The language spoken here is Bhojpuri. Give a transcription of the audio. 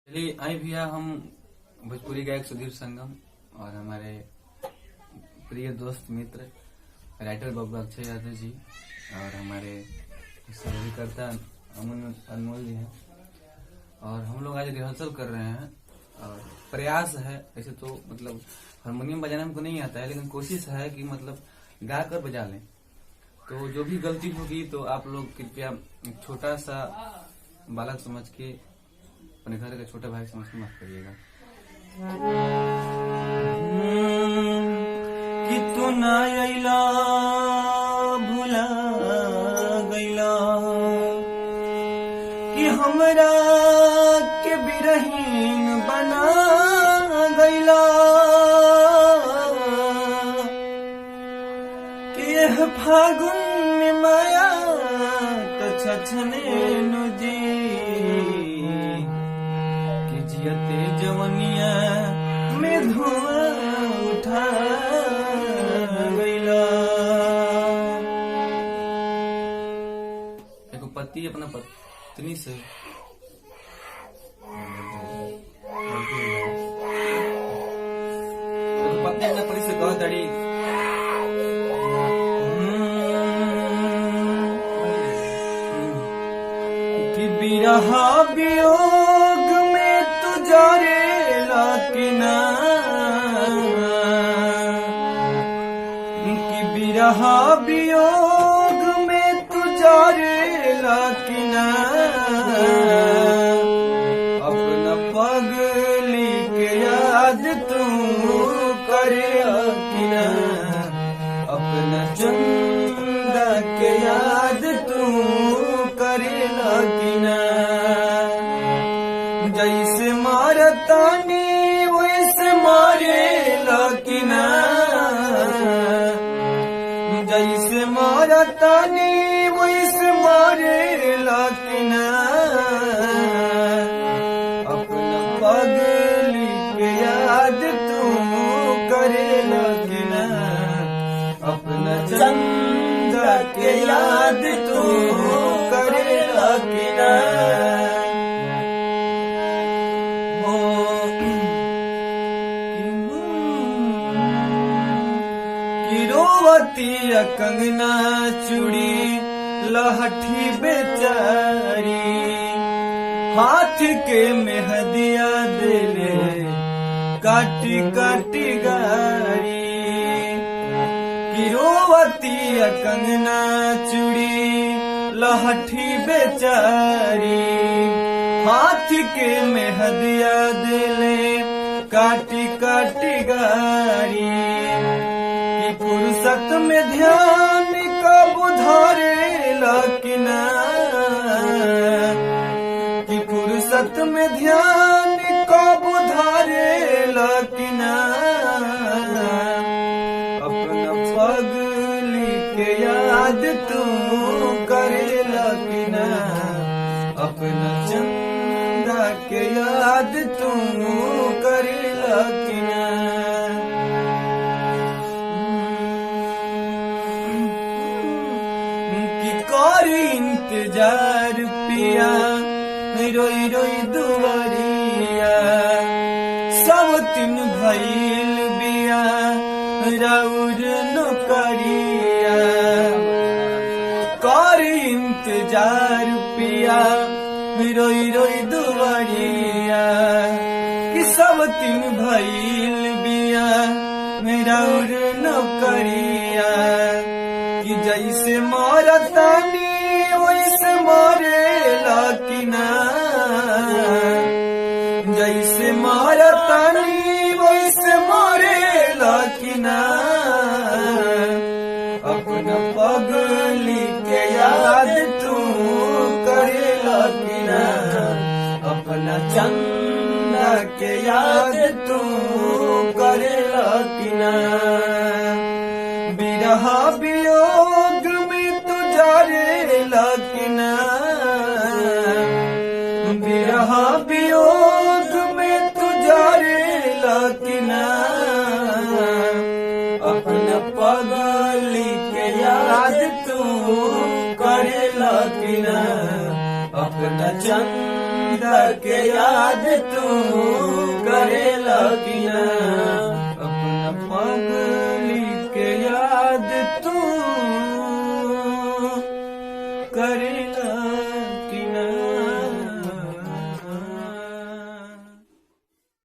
चलिए आई भैया, हम भोजपुरी गायक सुधीर संगम और हमारे प्रिय दोस्त मित्र राइटर बाबू अक्षय यादव जी और हमारे सहयोगीकर्ता अनमोल जी हैं। और हम लोग आज रिहर्सल कर रहे हैं और प्रयास है, ऐसे तो मतलब हारमोनियम बजाना हमको नहीं आता है, लेकिन कोशिश है कि मतलब गा कर बजा लें। तो जो भी गलती होगी तो आप लोग कृपया छोटा सा बालक समझ के, अपने घर का छोटा भाई समझ के माफ करिएगा। कि तू ना अइला भुला गइला, कि हमरा के बिरहीन बना गइला, कि यह फागुन में माया तो छछने नुजी, जियते जवनिया में धुआं उठा गइला। एगो पति अपना पत्नी से पत्नी अपना पति से कह तड़ी कि बिरहा वियोग में तुझारेला कि ना, कि बिरहा वियोग में तुझारेला कि ना, अपना पगली के याद तू करेला कि ना, अपना चंदा के याद तू करेला कि ना। जैसे मारतानी वैसे मारेला कि ना, जैसे मारतानी वैसे मारेला कि ना, अपना पगली के याद तू करेला कि ना, अपना चंदा के याद तू करेला कि ना। रोवतिया कंगना चूड़ी लहठी बेचारी, हाथ के मेहदिया दिले काटी काटी गारी, कि रोवतिया कंगना चूड़ी लहठी बेचारी, हाथ के मेहदिया दिले काटी काटी गारी, फुर्सत में ध्यान कब धरेला कि ना, कि फुर्सत में ध्यान कब धरेला कि ना, अपना पगली के याद तू करेला कि ना, अपना चंदा के याद तू करेला कि ना। इंतजार पिया रोई रोई दुआरिया, सब तीन भइल बिया राउर नौकरिया, कर इंतजार पिया रोई रोई दुआरिया, कि सब तीन भइल बिया राउर नौकरिया, कि जैसे मारतानी वैसे मारेला कि ना, जैसे मारतानी वैसे मारेला कि ना, अपना पगली के याद तू करेला कि ना, अपना चंदा के याद तू करेला कि ना। बिरहा वियोग में तुझारेला कि ना, बिरहा वियोग में तुझारेला कि ना, अपना पगली के याद तू करेला कि ना, अपना चंदा पगलिका के याद तू करेला कि ना, अपना पगली के याद तू करे